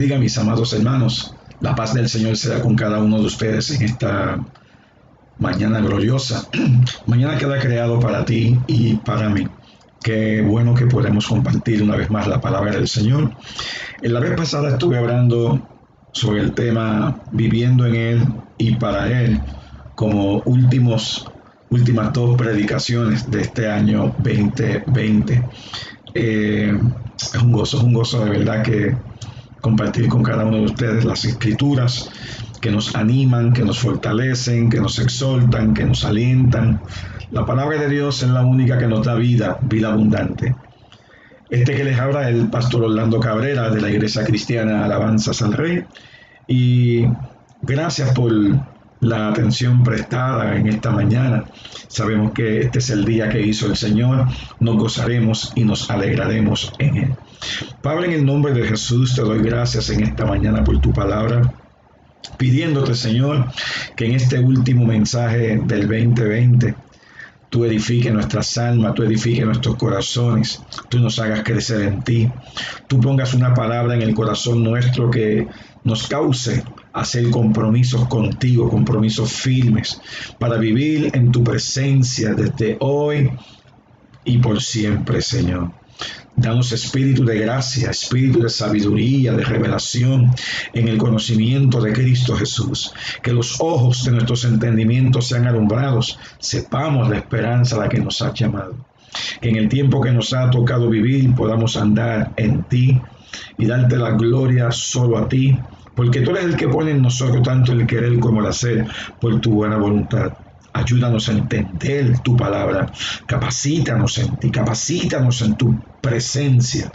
Diga, mis amados hermanos, la paz del Señor sea con cada uno de ustedes en esta mañana gloriosa, mañana que ha creado para ti y para mí. Qué bueno que podemos compartir una vez más la palabra del Señor. En la vez pasada estuve hablando sobre el tema viviendo en Él y para Él como últimas dos predicaciones de este año 2020. Es un gozo de verdad que compartir con cada uno de ustedes las escrituras que nos animan, que nos fortalecen, que nos exhortan, que nos alientan. La palabra de Dios es la única que nos da vida, vida abundante. Este que les habla es el pastor Orlando Cabrera de la Iglesia Cristiana Alabanzas al Rey. Y gracias por la atención prestada en esta mañana. Sabemos que este es el día que hizo el Señor. Nos gozaremos y nos alegraremos en Él. Padre, en el nombre de Jesús te doy gracias en esta mañana por tu palabra, pidiéndote, Señor, que en este último mensaje del 2020 tú edifiques nuestras almas, tú edifiques nuestros corazones, tú nos hagas crecer en ti, tú pongas una palabra en el corazón nuestro que nos cause hacer compromisos contigo, compromisos firmes, para vivir en tu presencia desde hoy y por siempre, Señor. Danos espíritu de gracia, espíritu de sabiduría, de revelación en el conocimiento de Cristo Jesús. Que los ojos de nuestros entendimientos sean alumbrados, sepamos la esperanza a la que nos ha llamado. Que en el tiempo que nos ha tocado vivir podamos andar en ti y darte la gloria solo a ti, porque tú eres el que pone en nosotros tanto el querer como el hacer por tu buena voluntad. Ayúdanos a entender tu palabra, capacítanos en ti, capacítanos en tu presencia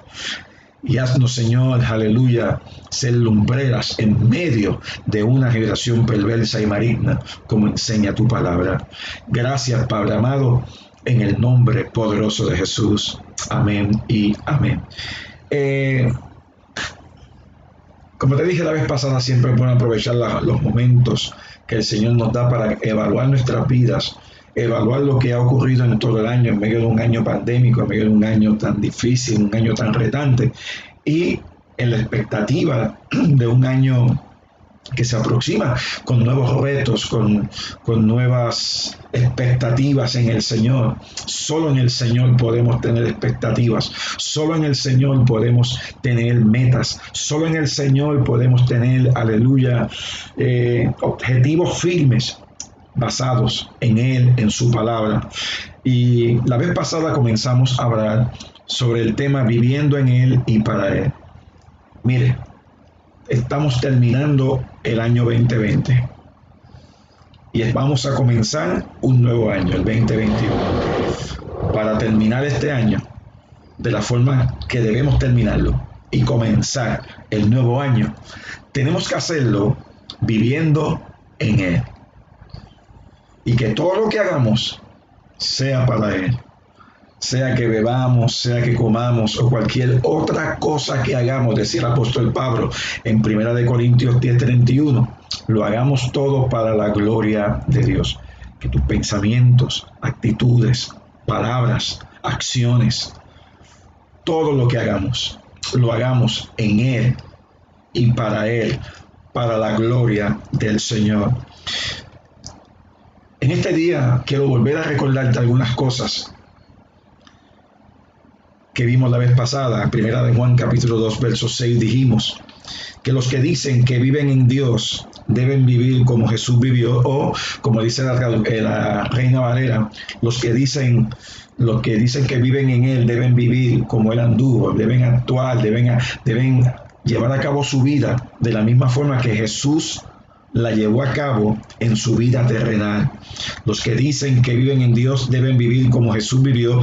y haznos, Señor, aleluya, ser lumbreras en medio de una generación perversa y maligna, como enseña tu palabra. Gracias, Padre amado, en el nombre poderoso de Jesús. Amén y amén. Como te dije la vez pasada, siempre es bueno aprovechar los momentos que el Señor nos da para evaluar nuestras vidas, evaluar lo que ha ocurrido en todo el año, en medio de un año pandémico, en medio de un año tan difícil, un año tan retante, y en la expectativa de un año que se aproxima con nuevos retos, con nuevas expectativas en el Señor. Solo en el Señor podemos tener expectativas, solo en el Señor podemos tener metas, solo en el Señor podemos tener, aleluya, objetivos firmes basados en Él, en su palabra. Y la vez pasada comenzamos a hablar sobre el tema viviendo en Él y para Él. Mire, estamos terminando el año 2020 y vamos a comenzar un nuevo año, el 2021. Para terminar este año de la forma que debemos terminarlo y comenzar el nuevo año, tenemos que hacerlo viviendo en Él. Y que todo lo que hagamos sea para Él. Sea que bebamos, sea que comamos o cualquier otra cosa que hagamos, decía el apóstol Pablo en 1 Corintios 10:31, lo hagamos todo para la gloria de Dios. Que tus pensamientos, actitudes, palabras, acciones, todo lo que hagamos, lo hagamos en Él y para Él, para la gloria del Señor. En este día quiero volver a recordarte algunas cosas que vimos la vez pasada. En primera de Juan capítulo 2 verso 6 dijimos que los que dicen que viven en Dios deben vivir como Jesús vivió, o como dice la Reina Valera, los que dicen que viven en Él deben vivir como Él anduvo, deben actuar, deben llevar a cabo su vida de la misma forma que Jesús la llevó a cabo en su vida terrenal. Los que dicen que viven en Dios deben vivir como Jesús vivió.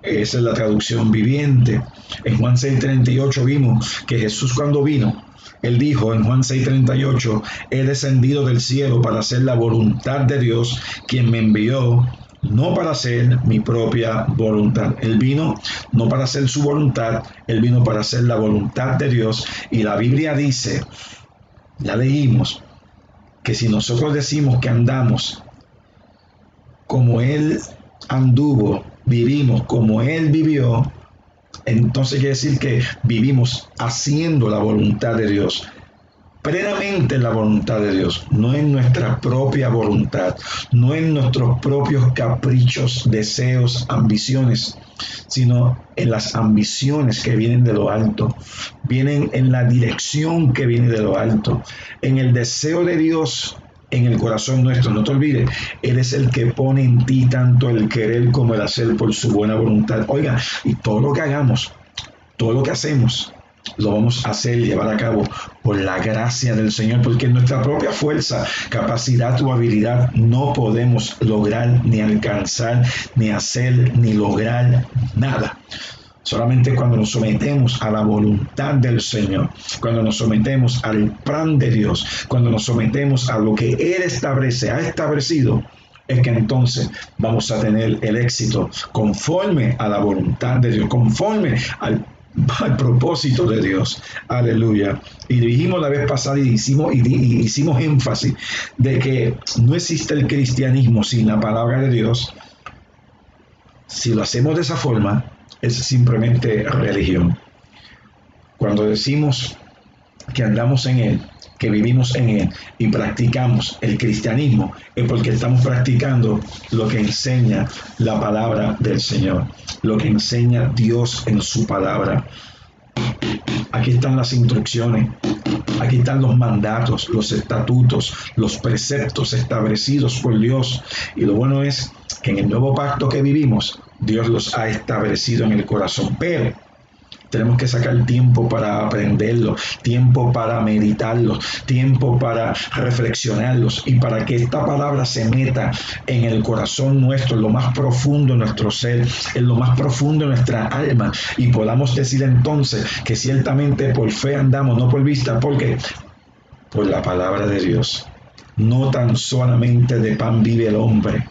Esa es la traducción viviente. En Juan 6:38 vimos que Jesús, cuando vino, Él dijo en Juan 6:38, he descendido del cielo para hacer la voluntad de Dios, quien me envió, no para hacer mi propia voluntad. Él vino no para hacer su voluntad, Él vino para hacer la voluntad de Dios. Y la Biblia dice, ya leímos, que si nosotros decimos que andamos como Él anduvo, vivimos como Él vivió, entonces quiere decir que vivimos haciendo la voluntad de Dios, plenamente en la voluntad de Dios, no en nuestra propia voluntad, no en nuestros propios caprichos, deseos, ambiciones, sino en las ambiciones que vienen de lo alto, vienen en la dirección que viene de lo alto, en el deseo de Dios en el corazón nuestro. No te olvides, Él es el que pone en ti tanto el querer como el hacer por su buena voluntad. Oiga, y todo lo que hagamos, todo lo que hacemos, lo vamos a hacer y llevar a cabo por la gracia del Señor, porque en nuestra propia fuerza, capacidad o habilidad no podemos lograr ni alcanzar, ni hacer, ni lograr nada. Solamente cuando nos sometemos a la voluntad del Señor, cuando nos sometemos al plan de Dios, cuando nos sometemos a lo que Él ha establecido, es que entonces vamos a tener el éxito conforme a la voluntad de Dios, conforme al propósito de Dios. Aleluya. Y dijimos la vez pasada y hicimos énfasis de que no existe el cristianismo sin la palabra de Dios. Si lo hacemos de esa forma, es simplemente religión. Cuando decimos que andamos en Él, que vivimos en Él y practicamos el cristianismo, es porque estamos practicando lo que enseña la palabra del Señor, lo que enseña Dios en su palabra. Aquí están las instrucciones, aquí están los mandatos, los estatutos, los preceptos establecidos por Dios. Y lo bueno es que en el nuevo pacto que vivimos, Dios los ha establecido en el corazón. Pero tenemos que sacar tiempo para aprenderlos, tiempo para meditarlos, tiempo para reflexionarlos y para que esta palabra se meta en el corazón nuestro, en lo más profundo de nuestro ser, en lo más profundo de nuestra alma, y podamos decir entonces que ciertamente por fe andamos, no por vista, porque por la palabra de Dios. No tan solamente de pan vive el hombre,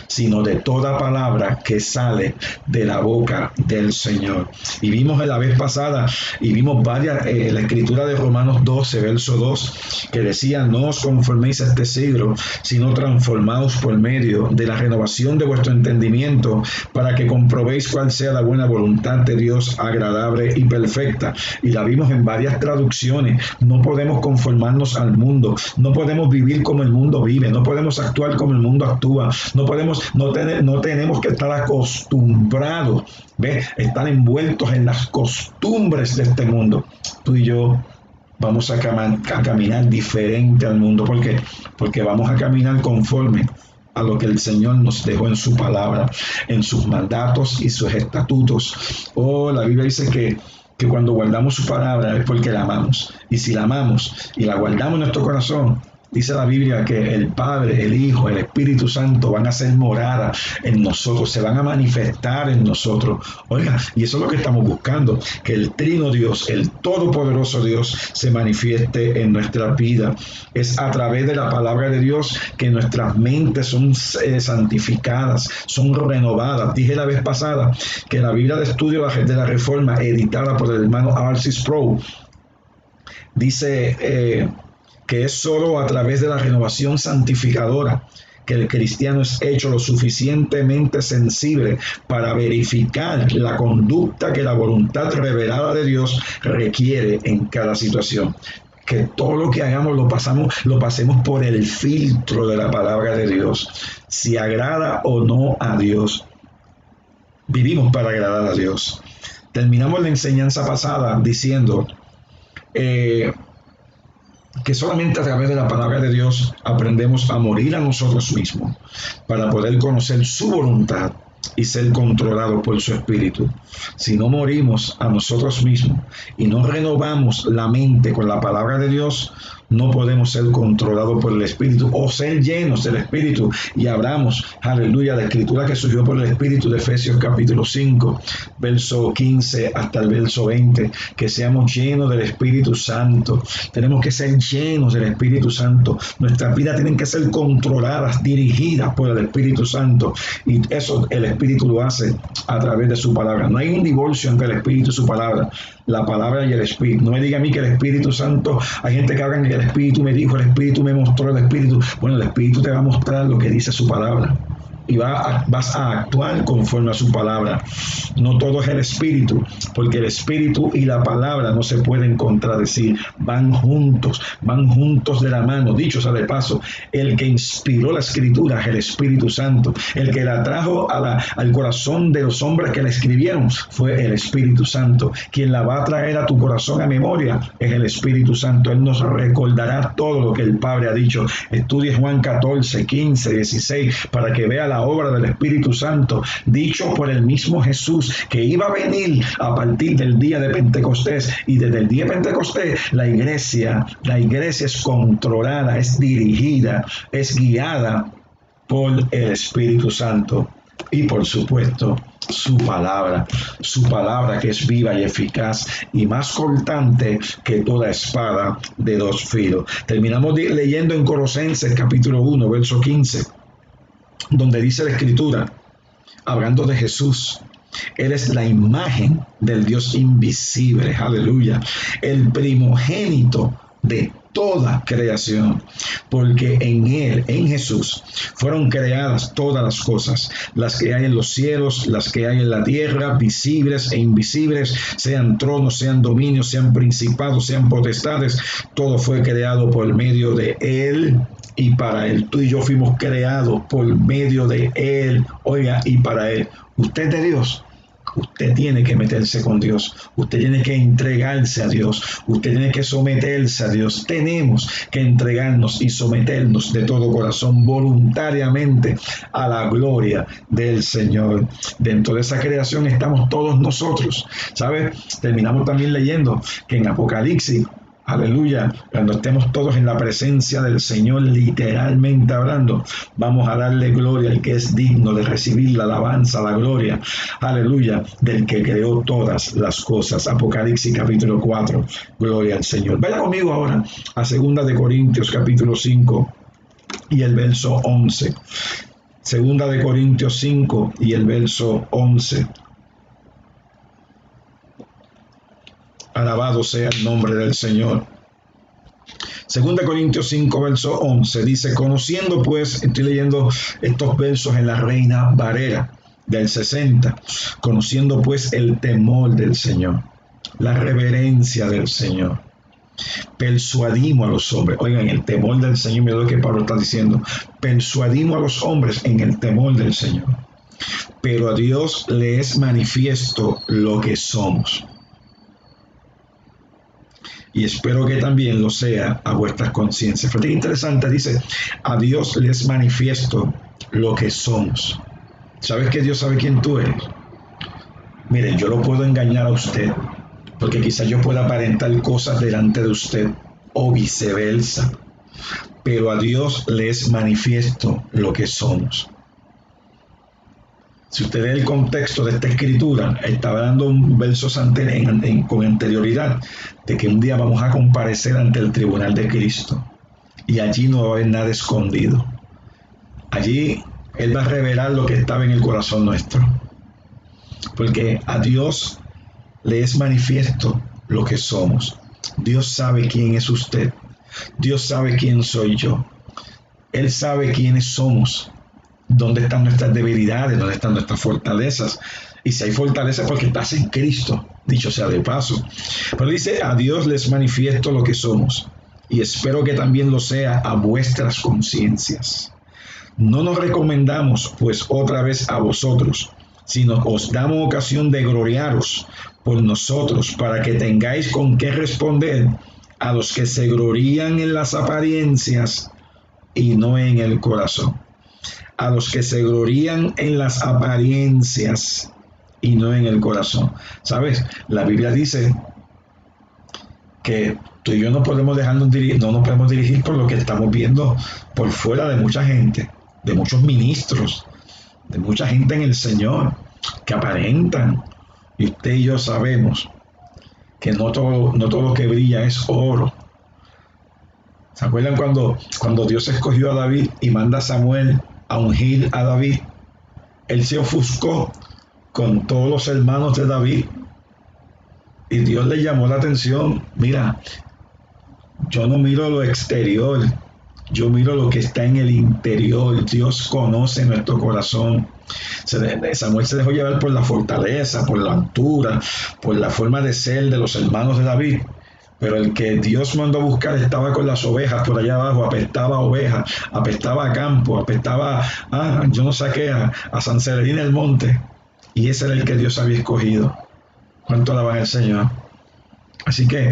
sino de toda palabra que sale de la boca del Señor. Y vimos en la vez pasada, y vimos varias, la escritura de Romanos 12, verso 2, que decía: no os conforméis a este siglo, sino transformaos por medio de la renovación de vuestro entendimiento, para que comprobéis cuál sea la buena voluntad de Dios, agradable y perfecta. Y la vimos en varias traducciones. No podemos conformarnos al mundo, no podemos vivir como el mundo vive, no podemos actuar como el mundo actúa, no tenemos que estar acostumbrados, estar envueltos en las costumbres de este mundo. Tú y yo vamos a caminar diferente al mundo. ¿Por qué? Porque vamos a caminar conforme a lo que el Señor nos dejó en su palabra, en sus mandatos y sus estatutos. La Biblia dice que cuando guardamos su palabra es porque la amamos. Y si la amamos y la guardamos en nuestro corazón, dice la Biblia que el Padre, el Hijo, el Espíritu Santo van a hacer morada en nosotros, se van a manifestar en nosotros. Oiga, y eso es lo que estamos buscando, que el Trino Dios, el Todopoderoso Dios, se manifieste en nuestra vida. Es a través de la palabra de Dios que nuestras mentes son santificadas, son renovadas. Dije la vez pasada que la Biblia de Estudio de la Reforma, editada por el hermano R.C. Sproul, dice que es solo a través de la renovación santificadora que el cristiano es hecho lo suficientemente sensible para verificar la conducta que la voluntad revelada de Dios requiere en cada situación. Que todo lo que hagamos lo pasemos por el filtro de la palabra de Dios, si agrada o no a Dios. Vivimos para agradar a Dios. Terminamos la enseñanza pasada diciendo que solamente a través de la palabra de Dios aprendemos a morir a nosotros mismos para poder conocer su voluntad y ser controlados por su espíritu. Si no morimos a nosotros mismos y no renovamos la mente con la palabra de Dios, no podemos ser controlados por el Espíritu o ser llenos del Espíritu. Y hablamos, aleluya, la escritura que surgió por el Espíritu de Efesios capítulo 5, verso 15 hasta el verso 20, que seamos llenos del Espíritu Santo. Tenemos que ser llenos del Espíritu Santo. Nuestras vidas tienen que ser controladas, dirigidas por el Espíritu Santo. Y eso el Espíritu lo hace a través de su palabra. No hay un divorcio entre el Espíritu y su palabra. La palabra y el Espíritu. No me diga a mí que el Espíritu Santo, hay gente que habla que el Espíritu me dijo, el Espíritu me mostró, el Espíritu. Bueno, el Espíritu te va a mostrar lo que dice su palabra. y vas a actuar conforme a su palabra. No todo es el espíritu, porque el espíritu y la palabra no se pueden contradecir, van juntos de la mano. Dicho sea de paso, el que inspiró la escritura es el Espíritu Santo, el que la trajo al corazón de los hombres que la escribieron fue el Espíritu Santo. Quien la va a traer a tu corazón a memoria es el Espíritu Santo. Él nos recordará todo lo que el Padre ha dicho. Estudie Juan 14, 15, 16 para que vea la obra del Espíritu Santo, dicho por el mismo Jesús, que iba a venir a partir del día de Pentecostés. Y desde el día de Pentecostés la iglesia es controlada, es dirigida, es guiada por el Espíritu Santo. Y por supuesto, su palabra que es viva y eficaz y más cortante que toda espada de dos filos. Terminamos leyendo en Colosenses capítulo 1, verso 15, donde dice la Escritura, hablando de Jesús: Él es la imagen del Dios invisible, aleluya, el primogénito de toda creación, porque en Él, en Jesús, fueron creadas todas las cosas, las que hay en los cielos, las que hay en la tierra, visibles e invisibles, sean tronos, sean dominios, sean principados, sean potestades, todo fue creado por medio de Él y para Él. Tú y yo fuimos creados por medio de Él, oiga, y para Él. Usted es de Dios. Usted tiene que meterse con Dios, usted tiene que entregarse a Dios, usted tiene que someterse a Dios. Tenemos que entregarnos y someternos de todo corazón voluntariamente a la gloria del Señor. Dentro de esa creación estamos todos nosotros, ¿sabes? Terminamos también leyendo que en Apocalipsis, aleluya, cuando estemos todos en la presencia del Señor, literalmente hablando, vamos a darle gloria al que es digno de recibir la alabanza, la gloria, aleluya, del que creó todas las cosas. Apocalipsis capítulo 4, gloria al Señor. Vaya conmigo ahora a 2 de Corintios capítulo 5 y el verso 11. 2 de Corintios 5 y el verso 11. Alabado sea el nombre del Señor. 2 Corintios 5, verso 11, dice: conociendo pues, estoy leyendo estos versos en la Reina Valera del 60, conociendo pues el temor del Señor, la reverencia del Señor, persuadimos a los hombres. Oigan, el temor del Señor, mira lo que Pablo está diciendo, persuadimos a los hombres en el temor del Señor, pero a Dios le es manifiesto lo que somos. Y espero que también lo sea a vuestras conciencias. Fíjate qué interesante, dice: a Dios les manifiesto lo que somos. ¿Sabes que Dios sabe quién tú eres? Miren, yo lo puedo engañar a usted, porque quizás yo pueda aparentar cosas delante de usted, o viceversa. Pero a Dios les manifiesto lo que somos. Si usted ve el contexto de esta escritura, estaba dando un verso con anterioridad de que un día vamos a comparecer ante el tribunal de Cristo y allí no va a haber nada escondido. Allí Él va a revelar lo que estaba en el corazón nuestro, porque a Dios le es manifiesto lo que somos. Dios sabe quién es usted, Dios sabe quién soy yo, Él sabe quiénes somos. ¿Dónde están nuestras debilidades? ¿Dónde están nuestras fortalezas? Y si hay fortalezas, porque estás en Cristo, dicho sea de paso. Pero dice: a Dios les manifiesto lo que somos, y espero que también lo sea a vuestras conciencias. No nos recomendamos, pues, otra vez a vosotros, sino os damos ocasión de gloriaros por nosotros, para que tengáis con qué responder a los que se glorían en las apariencias y no en el corazón. A los que se glorían en las apariencias y no en el corazón. ¿Sabes? La Biblia dice que tú y yo no podemos no nos podemos dirigir por lo que estamos viendo por fuera de mucha gente, de muchos ministros, de mucha gente en el Señor, que aparentan. Y usted y yo sabemos que no todo lo que brilla es oro. ¿Se acuerdan cuando Dios escogió a David y manda a Samuel a ungir a David? Él se ofuscó con todos los hermanos de David y Dios le llamó la atención: mira, yo no miro lo exterior, Yo miro lo que está en el interior. Dios conoce nuestro corazón. Samuel se dejó llevar por la fortaleza, por la altura, por la forma de ser de los hermanos de David. Pero el que Dios mandó a buscar estaba con las ovejas por allá abajo, apestaba a ovejas, apestaba a campo, apestaba, yo no saqué a San Celedín el monte. Y ese era el que Dios había escogido. ¿Cuánto alaban al Señor? Así que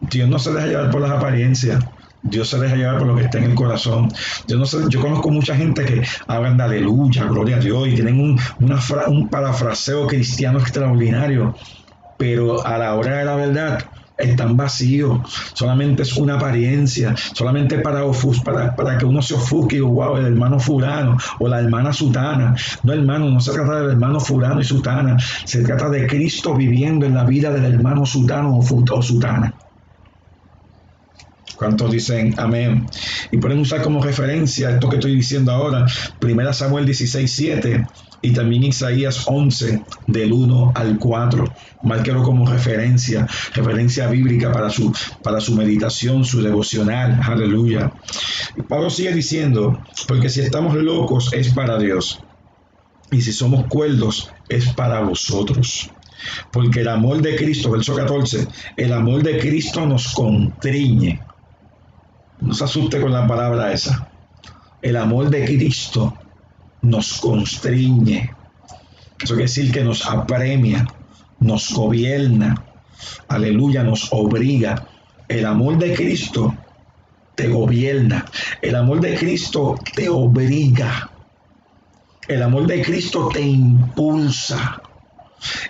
Dios no se deja llevar por las apariencias. Dios se deja llevar por lo que está en el corazón. Yo conozco mucha gente que hablan de aleluya, gloria a Dios, y tienen un parafraseo cristiano extraordinario, pero a la hora de la verdad están vacíos. Solamente es una apariencia, solamente para que uno se ofusque y wow, el hermano fulano o la hermana sutana. No, hermano, no se trata del hermano fulano y sutana, se trata de Cristo viviendo en la vida del hermano sutano o sutana. ¿Cuántos dicen amén? Y pueden usar como referencia esto que estoy diciendo ahora, 1 Samuel 16:7 y también Isaías 11, del 1 al 4. Márquelo como referencia bíblica para su meditación, su devocional. Aleluya. Y Pablo sigue diciendo, porque si estamos locos es para Dios, y si somos cuerdos es para vosotros. Porque el amor de Cristo, verso 14, el amor de Cristo nos constriñe. No se asuste con la palabra esa. El amor de Cristo nos constriñe. Eso quiere decir que nos apremia, nos gobierna. Aleluya, nos obliga. El amor de Cristo te gobierna. El amor de Cristo te obliga. El amor de Cristo te impulsa.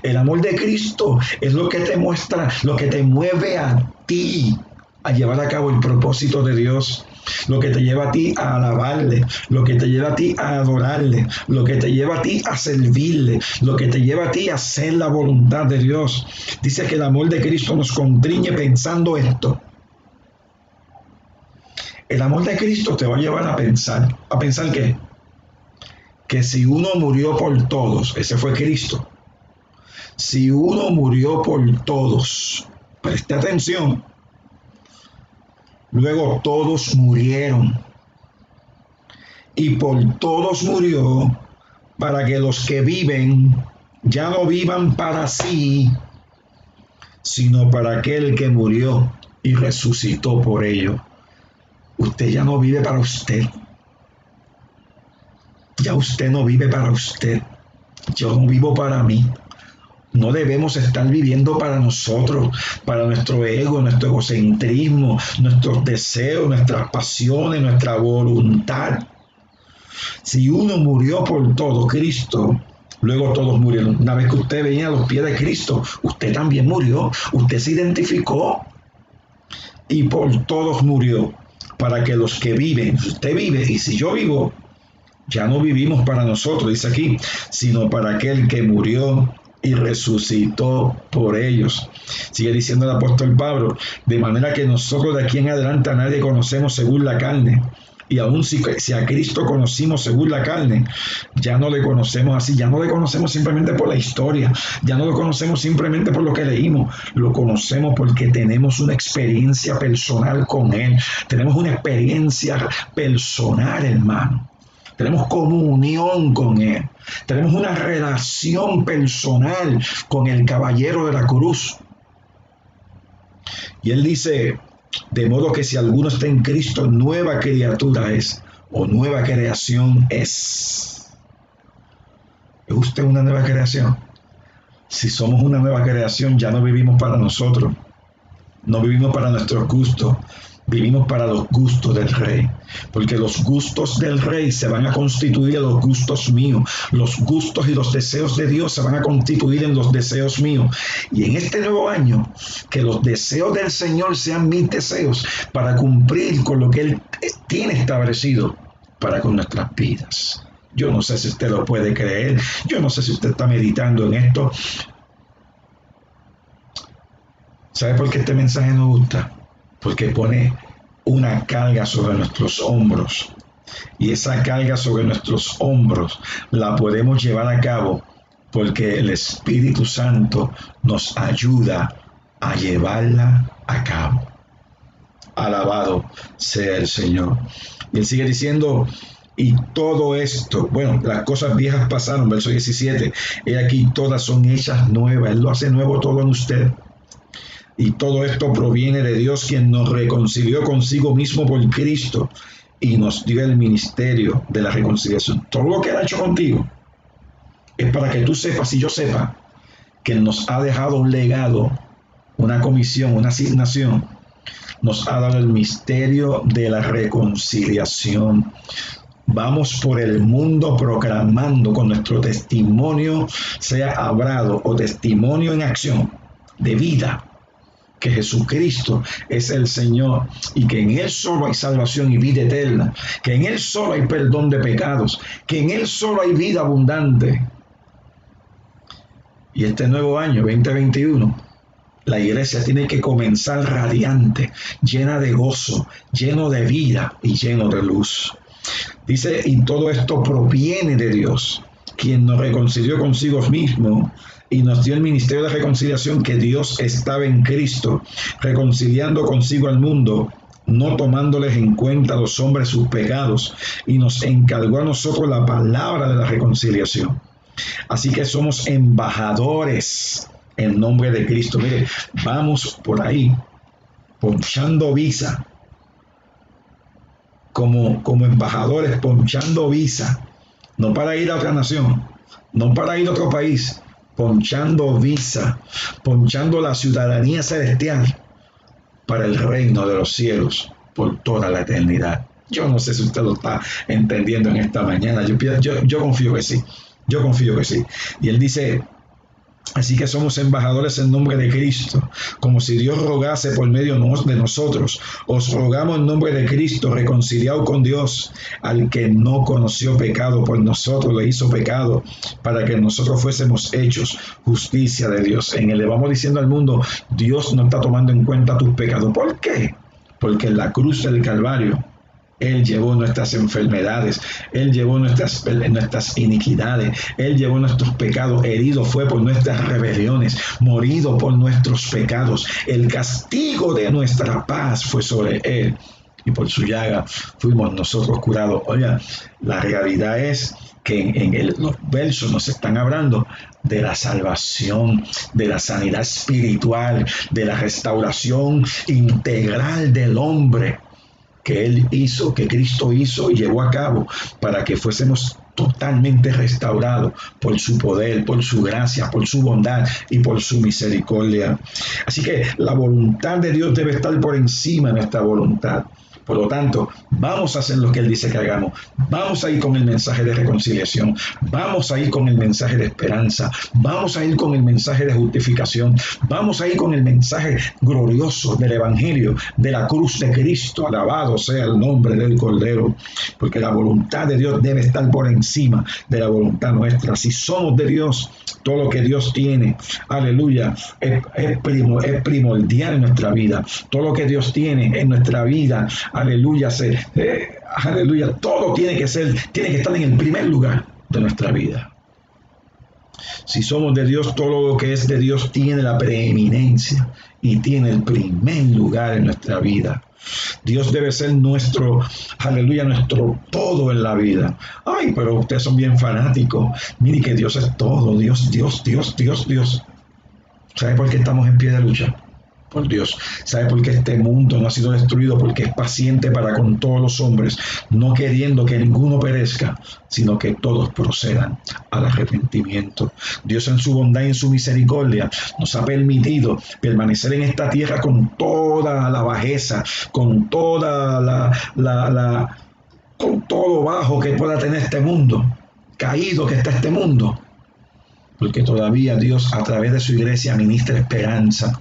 El amor de Cristo es lo que te muestra, lo que te mueve a ti a llevar a cabo el propósito de Dios, lo que te lleva a ti a alabarle, lo que te lleva a ti a adorarle, lo que te lleva a ti a servirle, lo que te lleva a ti a hacer la voluntad de Dios. Dice que el amor de Cristo nos constriñe pensando esto. El amor de Cristo te va a llevar a pensar ¿qué? Que si uno murió por todos, ese fue Cristo. Si uno murió por todos, preste atención, luego todos murieron. Y por todos murió para que los que viven ya no vivan para sí, sino para aquel que murió y resucitó por ellos. Usted ya no vive para usted. Ya usted no vive para usted. Yo no vivo para mí. No debemos estar viviendo para nosotros, para nuestro ego, nuestro egocentrismo, nuestros deseos, nuestras pasiones, nuestra voluntad. Si uno murió por todo, Cristo, luego todos murieron. Una vez que usted venía a los pies de Cristo, usted también murió, usted se identificó y por todos murió, para que los que viven, si usted vive y si yo vivo, ya no vivimos para nosotros, dice aquí, sino para aquel que murió y resucitó por ellos. Sigue diciendo el apóstol Pablo, de manera que nosotros de aquí en adelante a nadie conocemos según la carne. Y aún si a Cristo conocimos según la carne, ya no le conocemos así, ya no le conocemos simplemente por la historia, ya no lo conocemos simplemente por lo que leímos, lo conocemos porque tenemos una experiencia personal con Él, tenemos una experiencia personal, hermano. Tenemos comunión con Él. Tenemos una relación personal con el caballero de la cruz. Y Él dice, de modo que si alguno está en Cristo, nueva criatura es, o nueva creación es. ¿Es usted una nueva creación? Si somos una nueva creación, ya no vivimos para nosotros. No vivimos para nuestros gustos. Vivimos para los gustos del Rey, porque los gustos del Rey se van a constituir en los gustos míos, los gustos y los deseos de Dios se van a constituir en los deseos míos. Y en este nuevo año, que los deseos del Señor sean mis deseos para cumplir con lo que Él tiene establecido para con nuestras vidas. Yo no sé si usted lo puede creer, yo no sé si usted está meditando en esto. ¿Sabe por qué este mensaje nos gusta? Porque pone una carga sobre nuestros hombros. Y esa carga sobre nuestros hombros la podemos llevar a cabo porque el Espíritu Santo nos ayuda a llevarla a cabo. Alabado sea el Señor. Y él sigue diciendo, y todo esto, bueno, las cosas viejas pasaron, verso 17, he aquí todas son hechas nuevas, él lo hace nuevo todo en usted. Y todo esto proviene de Dios, quien nos reconcilió consigo mismo por Cristo y nos dio el ministerio de la reconciliación. Todo lo que Él ha hecho contigo es para que tú sepas y yo sepa que Él nos ha dejado un legado, una comisión, una asignación. Nos ha dado el misterio de la reconciliación. Vamos por el mundo proclamando con nuestro testimonio, sea hablado o testimonio en acción de vida, que Jesucristo es el Señor y que en Él solo hay salvación y vida eterna, que en Él solo hay perdón de pecados, que en Él solo hay vida abundante. Y este nuevo año 2021, la iglesia tiene que comenzar radiante, llena de gozo, lleno de vida y lleno de luz. Dice, y todo esto proviene de Dios, quien nos reconcilió consigo mismo y nos dio el ministerio de reconciliación, que Dios estaba en Cristo, reconciliando consigo al mundo, no tomándoles en cuenta a los hombres sus pecados, y nos encargó a nosotros la palabra de la reconciliación. Así que somos embajadores en nombre de Cristo. Mire, vamos por ahí, ponchando visa, como embajadores, ponchando visa, no para ir a otra nación, no para ir a otro país, ponchando visa, ponchando la ciudadanía celestial para el reino de los cielos por toda la eternidad. Yo no sé si usted lo está entendiendo en esta mañana. Yo confío que sí. Yo confío que sí. Y él dice, así que somos embajadores en nombre de Cristo, como si Dios rogase por medio de nosotros. Os rogamos en nombre de Cristo, reconciliados con Dios, al que no conoció pecado, por nosotros le hizo pecado, para que nosotros fuésemos hechos justicia de Dios. En él le vamos diciendo al mundo, Dios no está tomando en cuenta tus pecados. ¿Por qué? Porque en la cruz del Calvario, Él llevó nuestras enfermedades, Él llevó nuestras iniquidades, Él llevó nuestros pecados, herido fue por nuestras rebeliones, morido por nuestros pecados. El castigo de nuestra paz fue sobre Él, y por su llaga fuimos nosotros curados. Oiga, la realidad es que los versos nos están hablando de la salvación, de la sanidad espiritual, de la restauración integral del hombre, que Él hizo, que Cristo hizo y llevó a cabo para que fuésemos totalmente restaurados por su poder, por su gracia, por su bondad y por su misericordia. Así que la voluntad de Dios debe estar por encima de nuestra voluntad. Por lo tanto, vamos a hacer lo que Él dice que hagamos. Vamos a ir con el mensaje de reconciliación. Vamos a ir con el mensaje de esperanza. Vamos a ir con el mensaje de justificación. Vamos a ir con el mensaje glorioso del Evangelio, de la cruz de Cristo. Alabado sea el nombre del Cordero. Porque la voluntad de Dios debe estar por encima de la voluntad nuestra. Si somos de Dios, todo lo que Dios tiene, aleluya, es primordial en nuestra vida. Todo lo que Dios tiene en nuestra vida, aleluya, aleluya, todo tiene que estar en el primer lugar de nuestra vida. Si somos de Dios, todo lo que es de Dios tiene la preeminencia y tiene el primer lugar en nuestra vida. Dios debe ser nuestro, aleluya, nuestro todo en la vida. Ay, pero ustedes son bien fanáticos. Mire que Dios es todo, Dios. ¿Sabe por qué estamos en pie de lucha? Por Dios. ¿Sabe por qué este mundo no ha sido destruido? Porque es paciente para con todos los hombres, no queriendo que ninguno perezca, sino que todos procedan al arrepentimiento. Dios, en su bondad y en su misericordia, nos ha permitido permanecer en esta tierra con toda la bajeza, con toda con todo bajo que pueda tener este mundo, caído que está este mundo, porque todavía Dios, a través de su iglesia, ministra esperanza.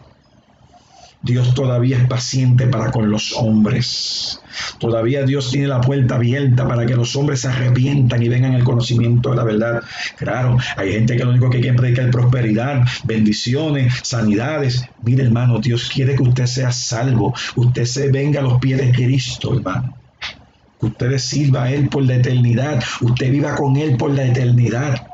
Dios todavía es paciente para con los hombres. Todavía Dios tiene la puerta abierta para que los hombres se arrepientan y vengan al conocimiento de la verdad. Claro, hay gente que lo único que quiere predicar es prosperidad, bendiciones, sanidades. Mire, hermano, Dios quiere que usted sea salvo. Usted se venga a los pies de Cristo, hermano. Que usted le sirva a Él por la eternidad. Usted viva con Él por la eternidad.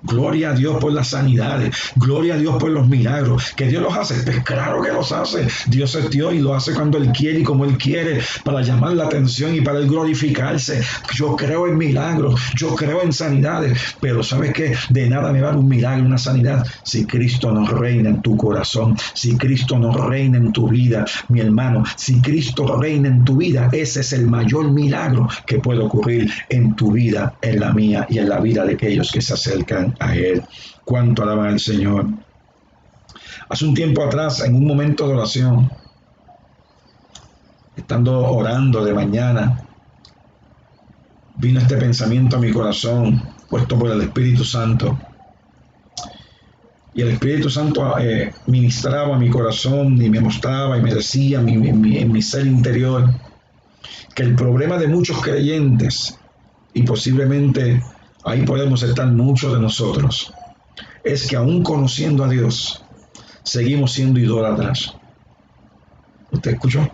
Gloria a Dios por las sanidades, gloria a Dios por los milagros. ¿Que Dios los hace? Pues claro que los hace. Dios es Dios y lo hace cuando Él quiere y como Él quiere, para llamar la atención y para Él glorificarse. Yo creo en milagros, yo creo en sanidades, pero ¿sabes qué? De nada me vale un milagro, una sanidad, si Cristo no reina en tu corazón, si Cristo no reina en tu vida, mi hermano. Si Cristo reina en tu vida, ese es el mayor milagro que puede ocurrir en tu vida, en la mía y en la vida de aquellos que se acercan a Él. Cuánto alaban al Señor. Hace un tiempo atrás, en un momento de oración, estando orando de mañana, vino este pensamiento a mi corazón, puesto por el Espíritu Santo. Y el Espíritu Santo ministraba a mi corazón y me mostraba y me decía en mi ser interior que el problema de muchos creyentes, y posiblemente ahí podemos estar muchos de nosotros, es que aún conociendo a Dios, seguimos siendo idólatras. ¿Usted escuchó?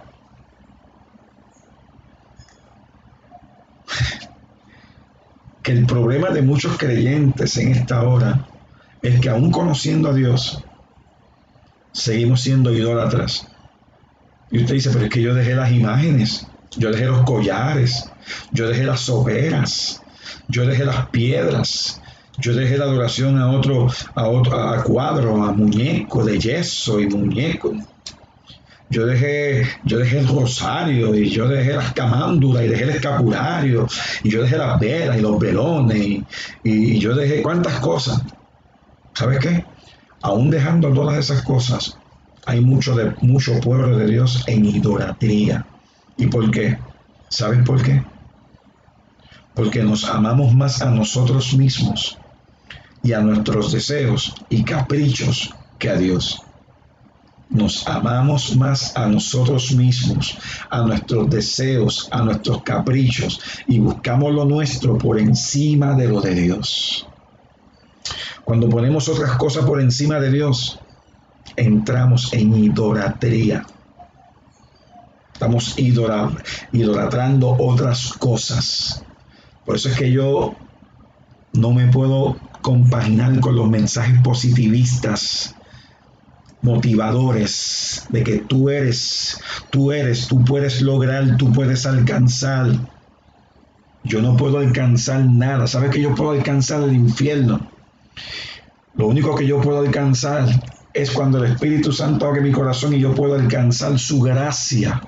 Que el problema de muchos creyentes en esta hora es que aún conociendo a Dios, seguimos siendo idólatras. Y usted dice, pero es que yo dejé las imágenes, yo dejé los collares, yo dejé las soperas, yo dejé las piedras, yo dejé la adoración a cuadro, a muñeco de yeso y muñeco. Yo dejé el rosario y yo dejé las camándulas y dejé el escapulario y yo dejé las velas y los velones y yo dejé cuántas cosas. ¿Sabes qué? Aún dejando todas esas cosas, hay mucho pueblo de Dios en idolatría. ¿Y por qué? ¿Sabes por qué? Porque nos amamos más a nosotros mismos y a nuestros deseos y caprichos que a Dios. Nos amamos más a nosotros mismos, a nuestros deseos, a nuestros caprichos y buscamos lo nuestro por encima de lo de Dios. Cuando ponemos otras cosas por encima de Dios, entramos en idolatría. Estamos idolatrando otras cosas. Por eso es que yo no me puedo compaginar con los mensajes positivistas, motivadores, de que tú puedes lograr, tú puedes alcanzar. Yo no puedo alcanzar nada. ¿Sabes que yo puedo alcanzar el infierno? Lo único que yo puedo alcanzar es cuando el Espíritu Santo abre mi corazón y yo puedo alcanzar su gracia.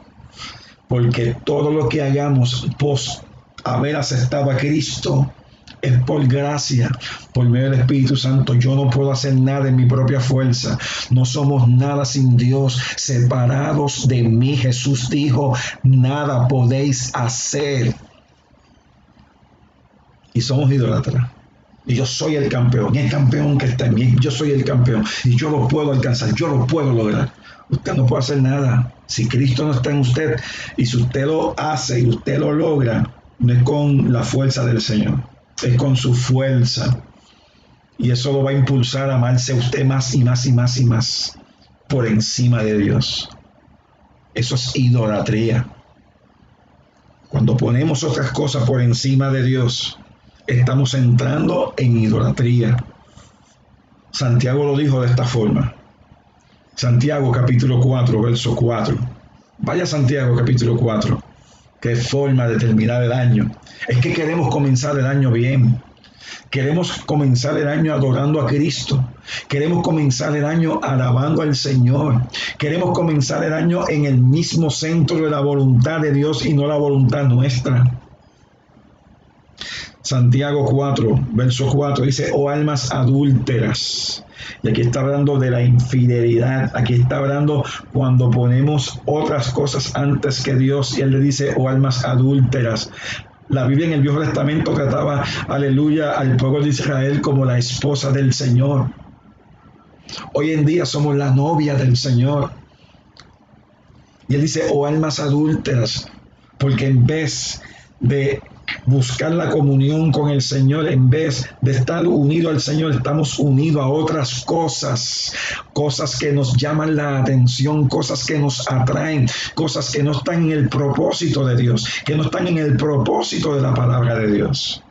Porque todo lo que hagamos post haber aceptado a Cristo es por gracia, por medio del Espíritu Santo. Yo no puedo hacer nada en mi propia fuerza. No somos nada sin Dios. Separados de mí, Jesús dijo, nada podéis hacer. Y somos idólatras. Y yo soy el campeón. Y el campeón que está en mí, yo soy el campeón. Y yo lo puedo alcanzar, yo lo puedo lograr. Usted no puede hacer nada. Si Cristo no está en usted, y si usted lo hace y usted lo logra, no es con la fuerza del Señor, es con su fuerza. Y eso lo va a impulsar a amarse a usted más y más y más y más por encima de Dios. Eso es idolatría. Cuando ponemos otras cosas por encima de Dios, estamos entrando en idolatría. Santiago lo dijo de esta forma. Santiago capítulo 4, verso 4. Vaya Santiago capítulo 4. Qué forma de terminar el año. Es que queremos comenzar el año bien. Queremos comenzar el año adorando a Cristo. Queremos comenzar el año alabando al Señor. Queremos comenzar el año en el mismo centro de la voluntad de Dios y no la voluntad nuestra. Santiago 4, verso 4 dice, oh almas adúlteras. Y aquí está hablando de la infidelidad. Aquí está hablando cuando ponemos otras cosas antes que Dios. Y él le dice, oh almas adúlteras. La Biblia en el Viejo Testamento trataba, aleluya, al pueblo de Israel como la esposa del Señor. Hoy en día somos la novia del Señor. Y él dice, oh almas adúlteras, porque en vez de buscar la comunión con el Señor, en vez de estar unido al Señor, estamos unidos a otras cosas, cosas que nos llaman la atención, cosas que nos atraen, cosas que no están en el propósito de Dios, que no están en el propósito de la palabra de Dios.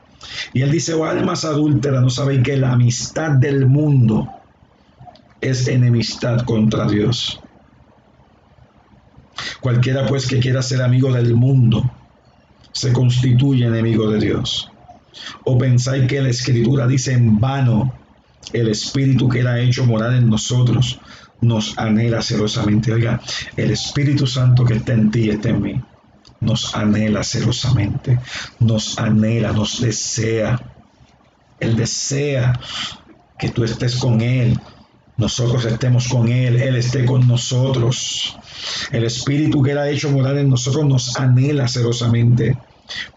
Y él dice, oh almas adúlteras, ¿no sabéis que la amistad del mundo es enemistad contra Dios? Cualquiera pues que quiera ser amigo del mundo se constituye enemigo de Dios. ¿O pensáis que la Escritura dice en vano, el Espíritu que era hecho morar en nosotros nos anhela celosamente? Oiga, el Espíritu Santo que está en ti y está en mí, nos anhela celosamente, nos anhela, nos desea. Él desea que tú estés con Él, nosotros estemos con Él, Él esté con nosotros. El Espíritu que Él ha hecho morar en nosotros nos anhela celosamente,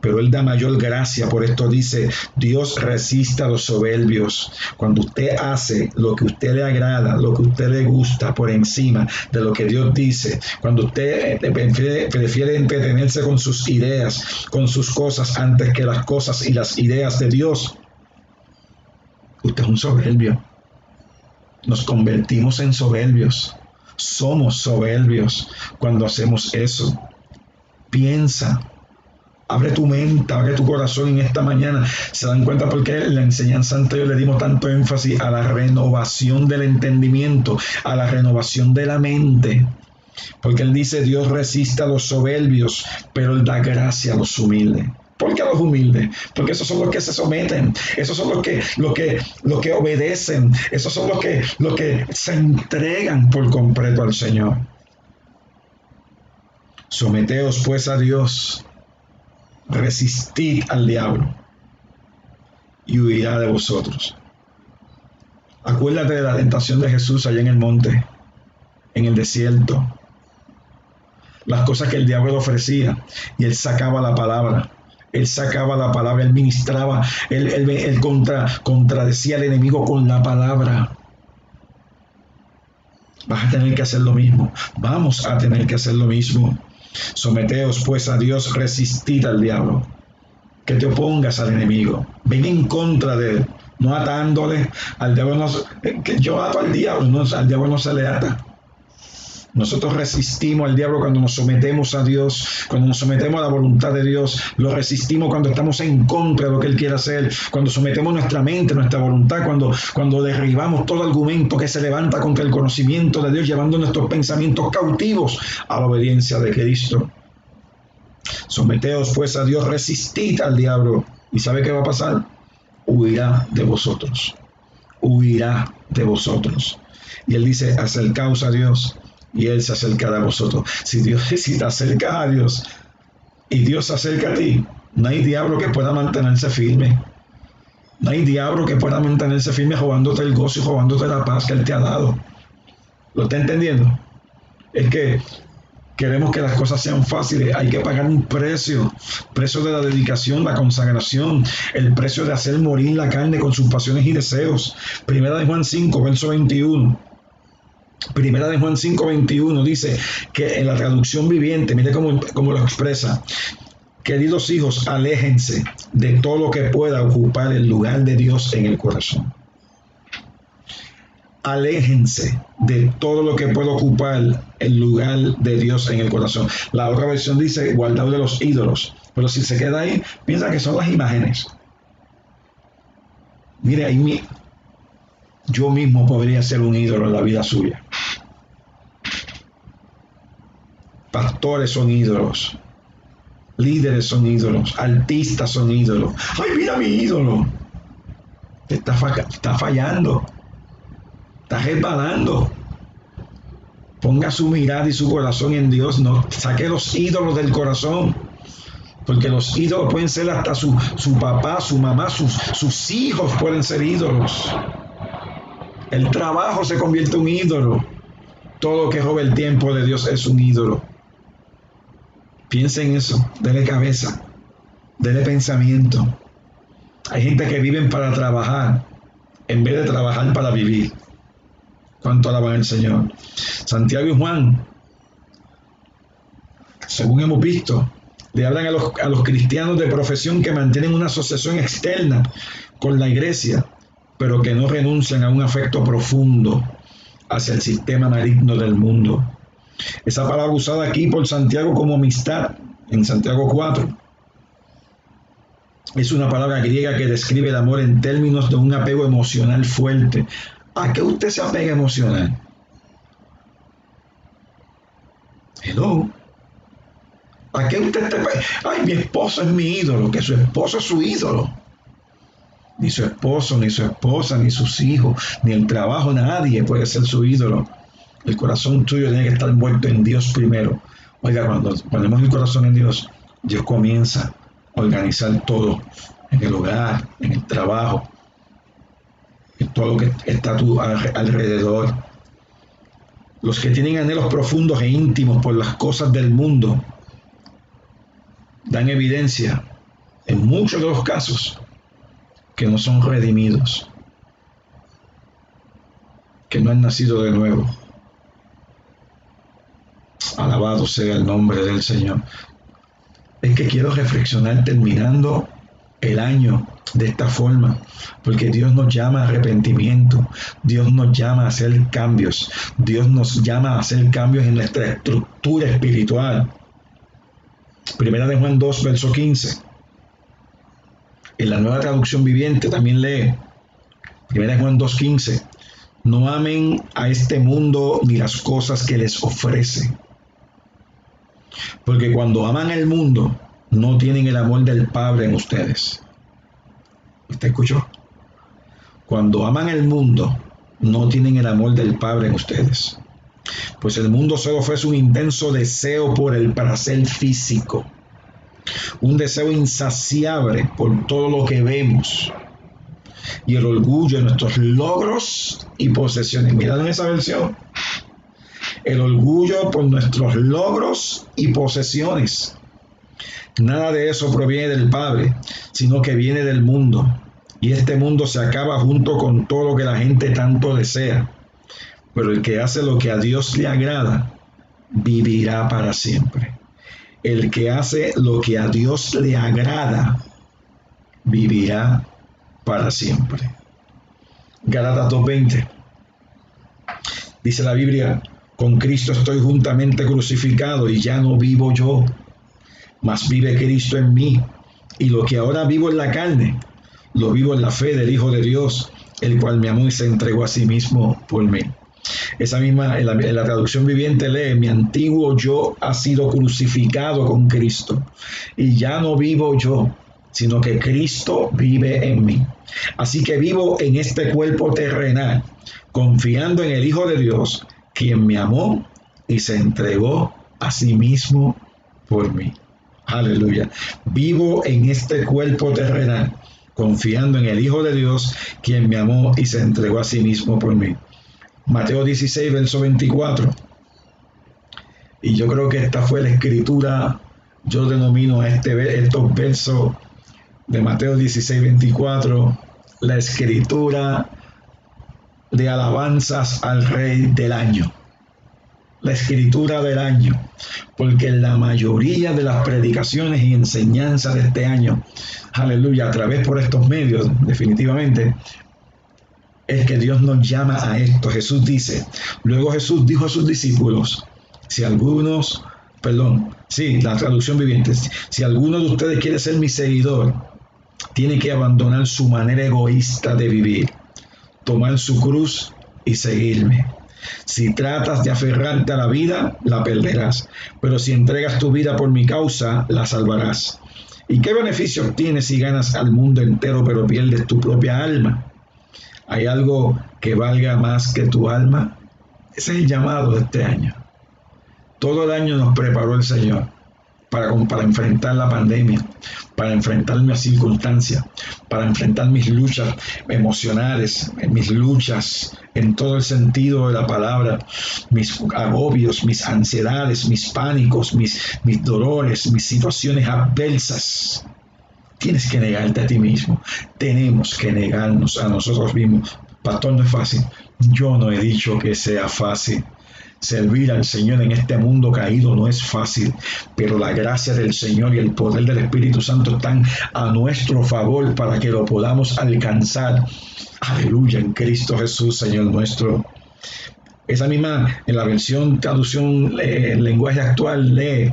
pero Él da mayor gracia. Por esto dice, Dios resiste a los soberbios. Cuando usted hace lo que a usted le agrada, lo que a usted le gusta por encima de lo que Dios dice, cuando usted prefiere entretenerse con sus ideas, con sus cosas, antes que las cosas y las ideas de Dios, usted es un soberbio. Nos convertimos en soberbios. Somos soberbios cuando hacemos eso. Piensa, abre tu mente, abre tu corazón en esta mañana. ¿Se dan cuenta por qué en la enseñanza anterior le dimos tanto énfasis a la renovación del entendimiento, a la renovación de la mente? Porque Él dice, Dios resiste a los soberbios, pero Él da gracia a los humildes. ¿Por qué a los humildes? Porque esos son los que se someten, esos son los que obedecen, esos son los que se entregan por completo al Señor. Someteos pues a Dios, resistid al diablo y huirá de vosotros. Acuérdate de la tentación de Jesús allá en el monte, en el desierto, las cosas que el diablo le ofrecía, y Él sacaba la palabra. Él sacaba la palabra, Él ministraba, Él contradecía al enemigo con la palabra. Vas a tener que hacer lo mismo. Vamos a tener que hacer lo mismo. Someteos pues a Dios, resistid al diablo. Que te opongas al enemigo. Ven en contra de él, no atándole. Al diablo no, que yo ato al diablo, no, al diablo no se le ata. Nosotros resistimos al diablo cuando nos sometemos a Dios, cuando nos sometemos a la voluntad de Dios. Lo resistimos cuando estamos en contra de lo que Él quiere hacer, cuando sometemos nuestra mente, nuestra voluntad, cuando derribamos todo argumento que se levanta contra el conocimiento de Dios, llevando nuestros pensamientos cautivos a la obediencia de Cristo. Someteos pues a Dios, resistid al diablo. ¿Y sabe qué va a pasar? Huirá de vosotros. Huirá de vosotros. Y Él dice, acercaos a Dios y Él se acercará a vosotros. Si te acercas a Dios y Dios se acerca a ti, no hay diablo que pueda mantenerse firme. No hay diablo que pueda mantenerse firme robándote el gozo y robándote la paz que Él te ha dado. ¿Lo está entendiendo? Es que queremos que las cosas sean fáciles, hay que pagar un precio de la dedicación, la consagración, el precio de hacer morir la carne con sus pasiones y deseos. Primera de Juan 5, verso 21. Primera de Juan 5, 21 dice que en la traducción viviente, mire cómo lo expresa: queridos hijos, aléjense de todo lo que pueda ocupar el lugar de Dios en el corazón. Aléjense de todo lo que pueda ocupar el lugar de Dios en el corazón. La otra versión dice guardaos de los ídolos, pero si se queda ahí, piensa que son las imágenes. Mire, ahí yo mismo podría ser un ídolo en la vida suya. Pastores son ídolos, líderes son ídolos, artistas son ídolos. ¡Ay, mira mi ídolo! Está fallando, está resbalando. Ponga su mirada y su corazón en Dios, no saque los ídolos del corazón, porque los ídolos pueden ser hasta su papá, su mamá, sus hijos pueden ser ídolos. El trabajo se convierte en un ídolo. Todo lo que roba el tiempo de Dios es un ídolo. Piensa en eso, dele cabeza, dele pensamiento. Hay gente que vive para trabajar en vez de trabajar para vivir. ¿Cuánto alaban al Señor? Santiago y Juan, según hemos visto, le hablan a los cristianos de profesión que mantienen una asociación externa con la iglesia, pero que no renuncian a un afecto profundo hacia el sistema maligno del mundo. Esa palabra usada aquí por Santiago como amistad, en Santiago 4, Es una palabra griega que describe el amor en términos de un apego emocional fuerte. ¿A qué usted se apega emocional? Hello. ¿A qué usted te apega? Ay, mi esposo es mi ídolo, que su esposo es su ídolo. Ni su esposo, ni su esposa, ni sus hijos, ni el trabajo, nadie puede ser su ídolo. El corazón tuyo tiene que estar envuelto en Dios primero. Oiga, cuando ponemos el corazón en Dios, Dios comienza a organizar todo, en el hogar, en el trabajo, en todo lo que está a tu alrededor. Los que tienen anhelos profundos e íntimos por las cosas del mundo dan evidencia, en muchos de los casos, que no son redimidos, que no han nacido de nuevo. Alabado sea el nombre del Señor. Es que quiero reflexionar terminando el año de esta forma, porque Dios nos llama a arrepentimiento, Dios nos llama a hacer cambios, Dios nos llama a hacer cambios en nuestra estructura espiritual. Primera de Juan 2, verso 15. En la Nueva Traducción Viviente también lee, Primera de Juan 2, 15. No amen a este mundo ni las cosas que les ofrece, porque cuando aman al mundo, no tienen el amor del Padre en ustedes. ¿Usted escuchó? Cuando aman al mundo, no tienen el amor del Padre en ustedes. Pues el mundo solo ofrece un intenso deseo por el placer físico, un deseo insaciable por todo lo que vemos, y el orgullo de nuestros logros y posesiones. Mirad en esa versión. El orgullo por nuestros logros y posesiones. Nada de eso proviene del Padre, sino que viene del mundo. Y este mundo se acaba junto con todo lo que la gente tanto desea. Pero el que hace lo que a Dios le agrada, vivirá para siempre. El que hace lo que a Dios le agrada, vivirá para siempre. Gálatas 2:20. Dice la Biblia, con Cristo estoy juntamente crucificado y ya no vivo yo, mas vive Cristo en mí. Y lo que ahora vivo en la carne, lo vivo en la fe del Hijo de Dios, el cual me amó y se entregó a sí mismo por mí. Esa misma, en la traducción viviente lee, mi antiguo yo ha sido crucificado con Cristo, y ya no vivo yo, sino que Cristo vive en mí. Así que vivo en este cuerpo terrenal, confiando en el Hijo de Dios, quien me amó y se entregó a sí mismo por mí. Aleluya. Vivo en este cuerpo terrenal, confiando en el Hijo de Dios, quien me amó y se entregó a sí mismo por mí. Mateo 16, verso 24. Y yo creo que esta fue la escritura, yo denomino estos versos de Mateo 16, 24, la escritura de alabanzas al Rey del año. La escritura del año, porque la mayoría de las predicaciones y enseñanzas de este año, aleluya, a través por estos medios, definitivamente, es que Dios nos llama a esto. Jesús dice, luego Jesús dijo a sus discípulos, la traducción viviente, si alguno de ustedes quiere ser mi seguidor, tiene que abandonar su manera egoísta de vivir, tomar su cruz y seguirme. Si tratas de aferrarte a la vida, la perderás, pero si entregas tu vida por mi causa, la salvarás. ¿Y qué beneficio obtienes si ganas al mundo entero pero pierdes tu propia alma? ¿Hay algo que valga más que tu alma? Ese es el llamado de este año. Todo el año nos preparó el Señor para enfrentar la pandemia, para enfrentar mis circunstancias, para enfrentar mis luchas emocionales, mis luchas en todo el sentido de la palabra, mis agobios, mis ansiedades, mis pánicos, mis dolores, mis situaciones adversas. Tienes que negarte a ti mismo. Tenemos que negarnos a nosotros mismos. Pastor, no es fácil. Yo no he dicho que sea fácil. Servir al Señor en este mundo caído no es fácil, pero la gracia del Señor y el poder del Espíritu Santo están a nuestro favor para que lo podamos alcanzar. Aleluya, en Cristo Jesús, Señor nuestro. Esa misma, en la versión traducción lenguaje actual, lee,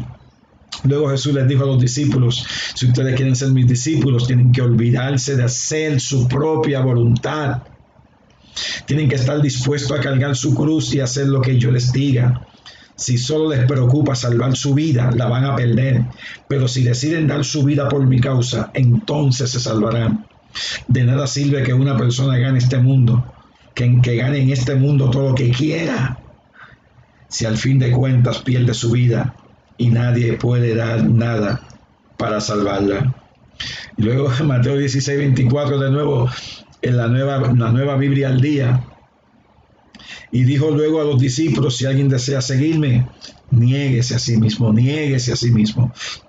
Luego Jesús les dijo a los discípulos, si ustedes quieren ser mis discípulos, tienen que olvidarse de hacer su propia voluntad. Tienen que estar dispuestos a cargar su cruz y hacer lo que yo les diga. Si solo les preocupa salvar su vida, la van a perder. Pero si deciden dar su vida por mi causa, entonces se salvarán. De nada sirve que una persona gane este mundo, que gane en este mundo todo lo que quiera, si al fin de cuentas pierde su vida y nadie puede dar nada para salvarla. Y luego Mateo 16:24 de nuevo en la nueva Biblia al día. Y dijo luego a los discípulos, si alguien desea seguirme, niéguese a sí mismo,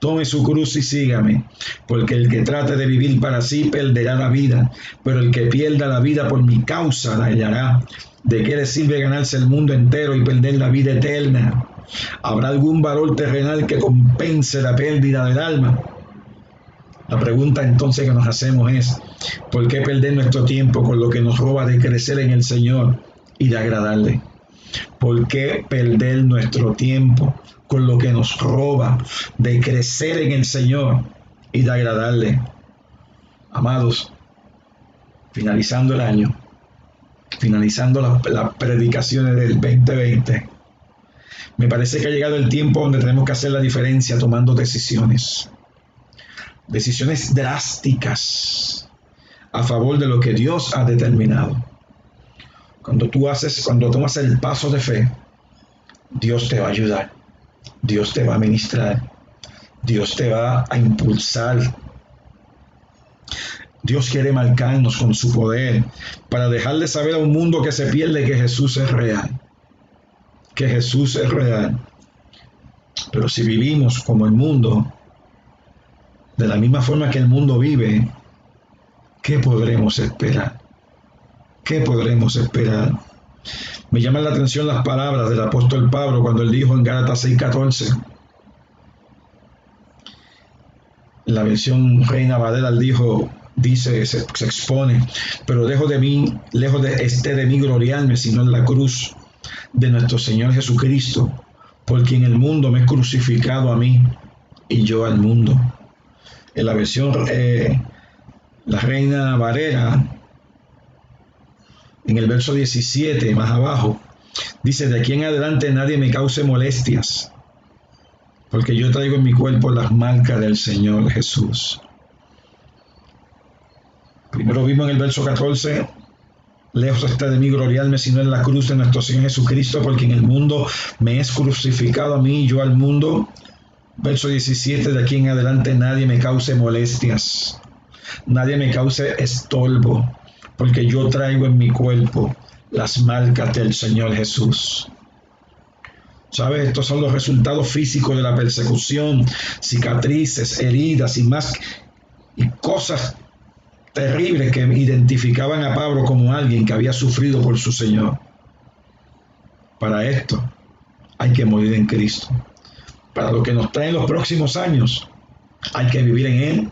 tome su cruz y sígame, porque el que trate de vivir para sí perderá la vida, pero el que pierda la vida por mi causa la hallará. ¿De qué le sirve ganarse el mundo entero y perder la vida eterna? ¿Habrá algún valor terrenal que compense la pérdida del alma? La pregunta entonces que nos hacemos es, ¿por qué perder nuestro tiempo con lo que nos roba de crecer en el Señor y de agradarle? ¿Por qué perder nuestro tiempo con lo que nos roba de crecer en el Señor y de agradarle? Amados, finalizando el año, finalizando las predicaciones del 2020, me parece que ha llegado el tiempo donde tenemos que hacer la diferencia tomando decisiones drásticas a favor de lo que Dios ha determinado. Cuando tomas el paso de fe, Dios te va a ayudar, Dios te va a ministrar, Dios te va a impulsar. Dios quiere marcarnos con su poder para dejarle saber a un mundo que se pierde que Jesús es real, que Jesús es real. Pero si vivimos como el mundo, de la misma forma que el mundo vive, ¿qué podremos esperar? ¿Qué podremos esperar? Me llaman la atención las palabras del apóstol Pablo cuando él dijo en Gálatas 6:14. En la versión Reina Valera se expone, pero lejos de mí gloriarme, sino en la cruz de nuestro Señor Jesucristo, por quien el mundo me es crucificado a mí y yo al mundo. En la versión la Reina Valera, en el verso 17, más abajo, dice, de aquí en adelante nadie me cause molestias, porque yo traigo en mi cuerpo las marcas del Señor Jesús. Primero vimos en el verso 14, lejos está de mí gloriarme, sino en la cruz de nuestro Señor Jesucristo, porque en el mundo me es crucificado a mí y yo al mundo. Verso 17, de aquí en adelante nadie me cause molestias, nadie me cause estorbo, porque yo traigo en mi cuerpo las marcas del Señor Jesús. ¿Sabes? Estos son los resultados físicos de la persecución, cicatrices, heridas y más, y cosas terribles que identificaban a Pablo como alguien que había sufrido por su Señor. Para esto hay que morir en Cristo. Para lo que nos trae en los próximos años, hay que vivir en Él,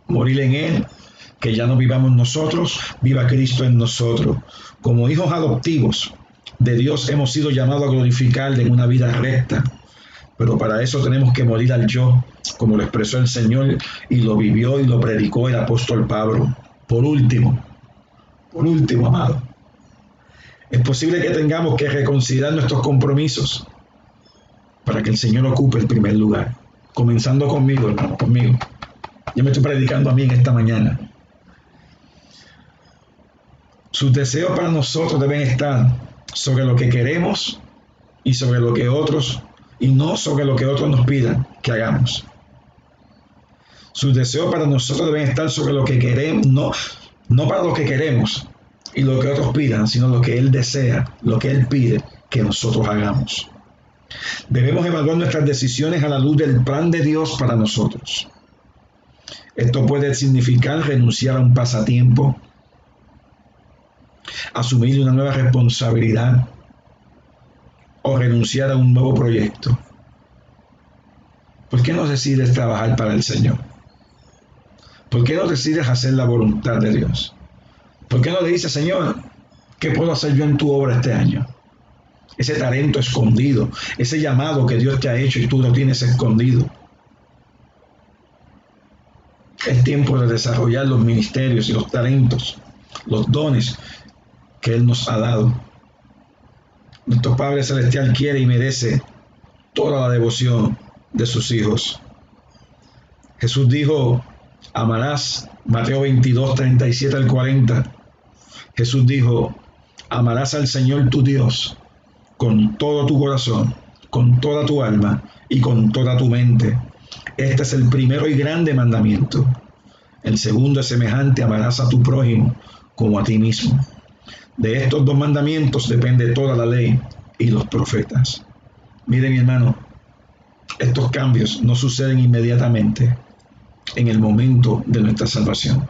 morir en Él, que ya no vivamos nosotros, viva Cristo en nosotros. Como hijos adoptivos de Dios hemos sido llamados a glorificarle en una vida recta, pero para eso tenemos que morir al yo, como lo expresó el Señor y lo vivió y lo predicó el apóstol Pablo. Por último, amado, es posible que tengamos que reconsiderar nuestros compromisos para que el Señor ocupe el primer lugar. Comenzando conmigo, hermano, conmigo. Yo me estoy predicando a mí en esta mañana. Sus deseos para nosotros deben estar sobre lo que queremos y sobre lo que otros, y no sobre lo que otros nos pidan que hagamos. Sus deseos para nosotros deben estar sobre lo que queremos, no para lo que queremos y lo que otros pidan, sino lo que Él desea, lo que Él pide que nosotros hagamos. Debemos evaluar nuestras decisiones a la luz del plan de Dios para nosotros. Esto puede significar renunciar a un pasatiempo, asumir una nueva responsabilidad o renunciar a un nuevo proyecto. ¿Por qué no decides trabajar para el Señor? ¿Por qué no decides hacer la voluntad de Dios? ¿Por qué no le dices, Señor, qué puedo hacer yo en tu obra este año? Ese talento escondido, ese llamado que Dios te ha hecho y tú lo tienes escondido. Es tiempo de desarrollar los ministerios y los talentos, los dones que Él nos ha dado. Nuestro Padre Celestial quiere y merece toda la devoción de sus hijos. Jesús dijo, amarás, Mateo 22, 37 al 40. Jesús dijo, amarás al Señor tu Dios con todo tu corazón, con toda tu alma y con toda tu mente. Este es el primero y grande mandamiento. El segundo es semejante, amarás a tu prójimo como a ti mismo. De estos dos mandamientos depende toda la ley y los profetas. Miren, mi hermano, estos cambios no suceden inmediatamente en el momento de nuestra salvación.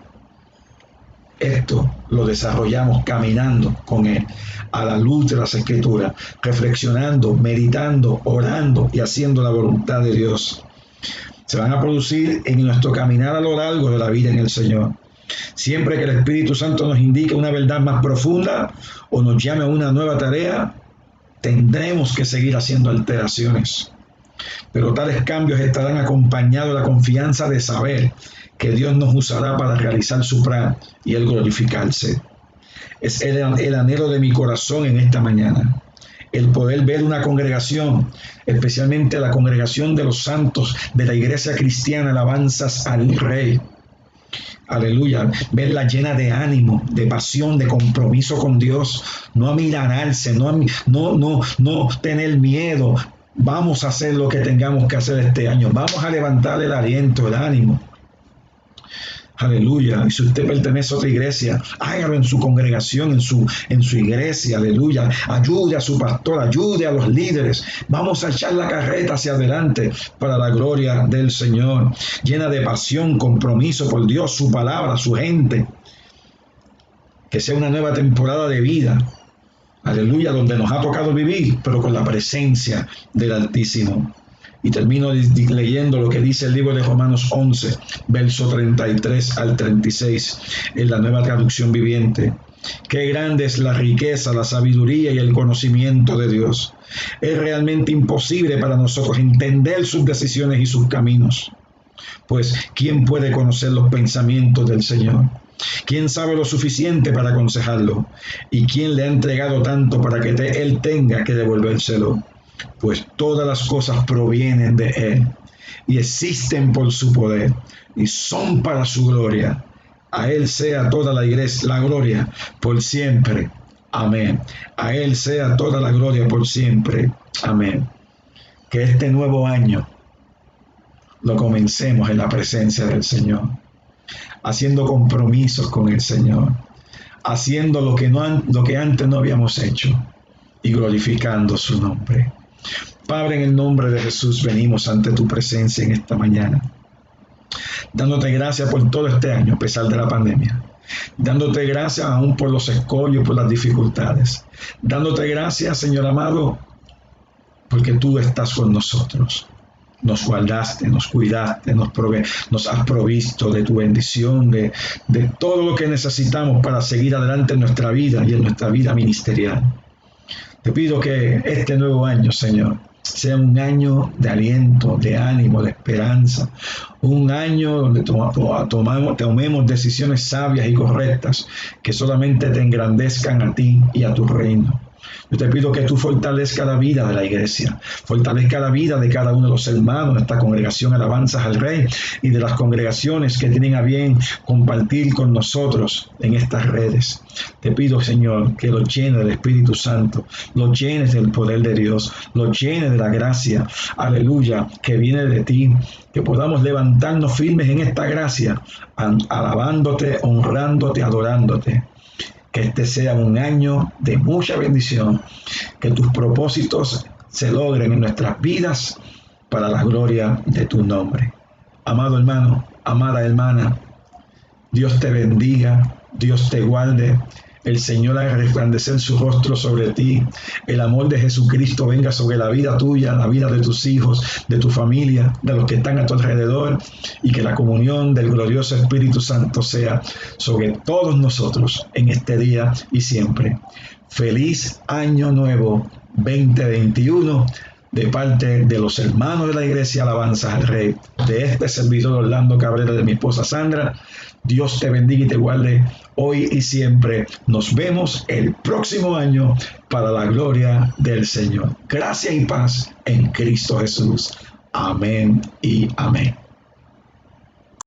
Esto lo desarrollamos caminando con Él, a la luz de las Escrituras, reflexionando, meditando, orando y haciendo la voluntad de Dios. Se van a producir en nuestro caminar a lo largo de la vida en el Señor. Siempre que el Espíritu Santo nos indique una verdad más profunda o nos llame a una nueva tarea, tendremos que seguir haciendo alteraciones. Pero tales cambios estarán acompañados de la confianza de saber que Dios nos usará para realizar su plan y Él glorificarse. Es el anhelo de mi corazón en esta mañana, el poder ver una congregación, especialmente la congregación de los santos de la iglesia cristiana, alabanzas al Rey. Aleluya, verla llena de ánimo, de pasión, de compromiso con Dios, no amilanarse, no tener miedo. Vamos a hacer lo que tengamos que hacer este año, vamos a levantar el aliento, el ánimo. Aleluya. Y si usted pertenece a otra iglesia, hágalo en su congregación, en su iglesia. Aleluya. Ayude a su pastor, ayude a los líderes. Vamos a echar la carreta hacia adelante para la gloria del Señor. Llena de pasión, compromiso por Dios, su palabra, su gente. Que sea una nueva temporada de vida. Aleluya, donde nos ha tocado vivir, pero con la presencia del Altísimo. Y termino leyendo lo que dice el libro de Romanos 11, verso 33 al 36, en la Nueva Traducción Viviente. Qué grande es la riqueza, la sabiduría y el conocimiento de Dios. Es realmente imposible para nosotros entender sus decisiones y sus caminos. Pues, ¿quién puede conocer los pensamientos del Señor? ¿Quién sabe lo suficiente para aconsejarlo? ¿Y quién le ha entregado tanto para que Él tenga que devolvérselo? Pues todas las cosas provienen de Él y existen por su poder y son para su gloria. A Él sea toda la gloria por siempre. Amén. A Él sea toda la gloria por siempre. Amén. Que este nuevo año lo comencemos en la presencia del Señor, haciendo compromisos con el Señor, haciendo lo que antes no habíamos hecho y glorificando su nombre. Padre, en el nombre de Jesús venimos ante tu presencia en esta mañana, dándote gracias por todo este año a pesar de la pandemia, dándote gracias aún por los escollos, por las dificultades, dándote gracias, Señor amado, porque tú estás con nosotros. Nos guardaste, nos cuidaste, nos has provisto de tu bendición, de todo lo que necesitamos para seguir adelante en nuestra vida y en nuestra vida ministerial. Te pido que este nuevo año, Señor, sea un año de aliento, de ánimo, de esperanza, un año donde tomemos decisiones sabias y correctas que solamente te engrandezcan a ti y a tu reino. Yo te pido que tú fortalezca la vida de la iglesia, fortalezca la vida de cada uno de los hermanos de esta congregación Alabanzas al Rey y de las congregaciones que tienen a bien compartir con nosotros en estas redes. Te pido, Señor, que los llenes del Espíritu Santo, los llenes del poder de Dios, los llenes de la gracia, aleluya, que viene de ti, que podamos levantarnos firmes en esta gracia, alabándote, honrándote, adorándote. Que este sea un año de mucha bendición, que tus propósitos se logren en nuestras vidas para la gloria de tu nombre. Amado hermano, amada hermana, Dios te bendiga, Dios te guarde, el Señor haga resplandecer su rostro sobre ti, el amor de Jesucristo venga sobre la vida tuya, la vida de tus hijos, de tu familia, de los que están a tu alrededor, y que la comunión del glorioso Espíritu Santo sea sobre todos nosotros en este día y siempre. Feliz Año Nuevo 2021 de parte de los hermanos de la Iglesia Alabanzas al Rey, de este servidor Orlando Cabrera, de mi esposa Sandra. Dios te bendiga y te guarde hoy y siempre. Nos vemos el próximo año para la gloria del Señor. Gracia y paz en Cristo Jesús. Amén y amén.